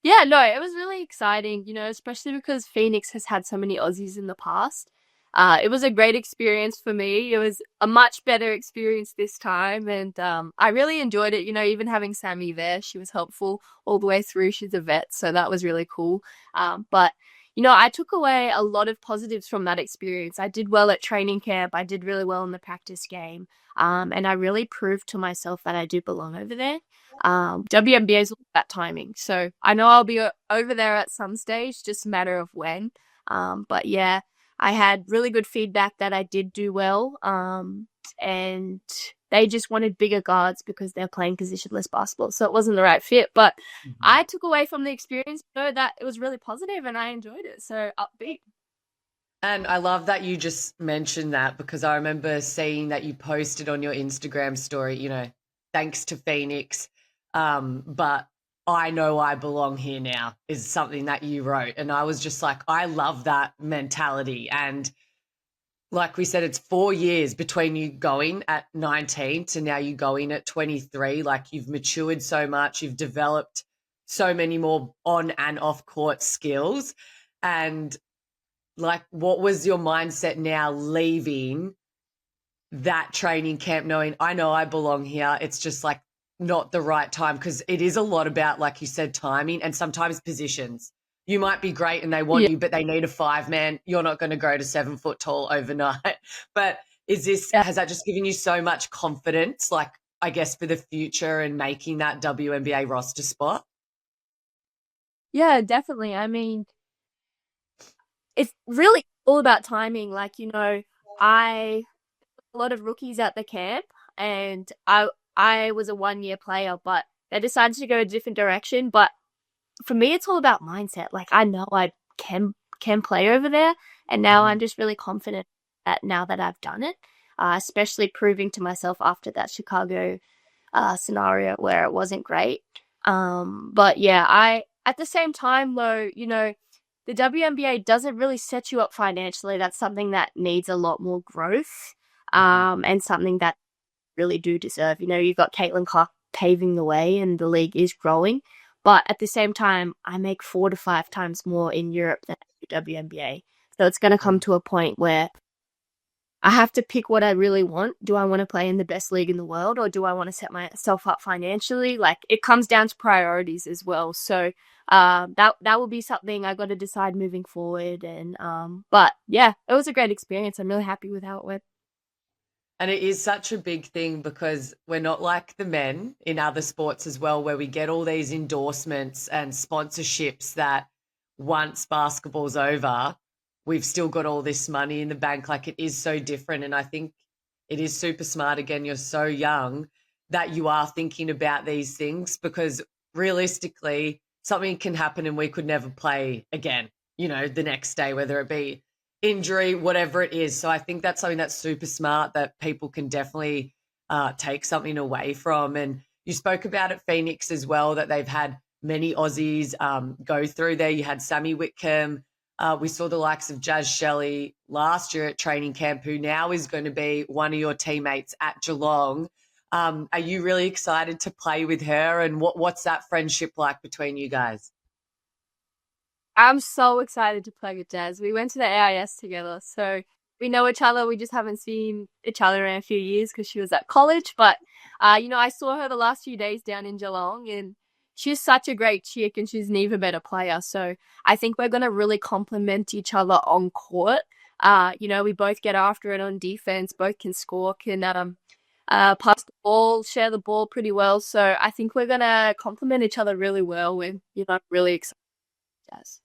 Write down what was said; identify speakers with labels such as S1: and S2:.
S1: Yeah, no, it was really exciting, especially because Phoenix has had so many Aussies in the past. It was a great experience for me. It was a much better experience this time, and I really enjoyed it. Even having Sammy there, she was helpful all the way through. She's a vet, so that was really cool. But I took away a lot of positives from that experience. I did well at training camp. I did really well in the practice game, and I really proved to myself that I do belong over there. WNBA is all about timing. So I know I'll be over there at some stage, just a matter of when. But yeah, I had really good feedback that I did do well. And they just wanted bigger guards because they're playing positionless basketball. So it wasn't the right fit. But
S2: Mhm.
S1: I took away from the experience, that it was really positive and I enjoyed it. So upbeat.
S2: And I love that you just mentioned that because I remember seeing that you posted on your Instagram story, thanks to Phoenix. But I know I belong here now is something that you wrote. And I was just like, I love that mentality. And like we said, it's 4 years between you going at 19 to now you going at 23. Like you've matured so much, you've developed so many more on and off court skills. And like, what was your mindset now leaving that training camp, knowing I know I belong here? It's just like not the right time because it is a lot about, like you said, timing and sometimes positions. You might be great and they want
S1: Yeah.
S2: you, but they need a 5 man. You're not going to grow to 7 foot tall overnight. But
S1: Yeah.
S2: has that just given you so much confidence, like, I guess, for the future and making that WNBA roster spot?
S1: Yeah, definitely. I mean, it's really all about timing. Like, I a lot of rookies at the camp, and I was a 1 year player, but they decided to go a different direction. But for me, it's all about mindset. Like I know I can play over there, and now I'm
S2: Mhm.
S1: just really confident that now that I've done it, especially proving to myself after that Chicago scenario where it wasn't great. But yeah, I at the same time though, the WNBA doesn't really set you up financially. That's something that needs a lot more growth,
S2: Mhm.
S1: and something that really do deserve. You've got Caitlin Clark paving the way, and the league is growing. But at the same time, I make 4 to 5 times more in Europe than I do WNBA. So it's going to come to a point where I have to pick what I really want. Do I want to play in the best league in the world, or do I want to set myself up financially? Like it comes down to priorities as well. So that will be something I got to decide moving forward. And but yeah, it was a great experience. I'm really happy with how it went.
S2: And it is such a big thing because we're not like the men in other sports as well, where we get all these endorsements and sponsorships that once basketball's over, we've still got all this money in the bank. Like it is so different. And I think it is super smart. Again, you're so young that you are thinking about these things because realistically, something can happen and we could never play again, the next day, whether it be injury, whatever it is. So I think that's something that's super smart that people can definitely take something away from. And you spoke about at Phoenix as well that they've had many Aussies go through there. You had Sammy Whitcomb. We saw the likes of Jazz Shelley last year at training camp, who now is going to be one of your teammates at Geelong. Are you really excited to play with her? And what's that friendship like between you guys?
S1: I'm so excited to play with Jazz. We went to the AIS together, so we know each other. We just haven't seen each other in a few years because she was at college. But I saw her the last few days down in Geelong, and she's such a great chick, and she's an even better player. So I think we're gonna really complement each other on court. We both get after it on defense. Both can score, can pass the ball, share the ball pretty well. So I think we're gonna complement each other really well. And I'm really excited. Jazz.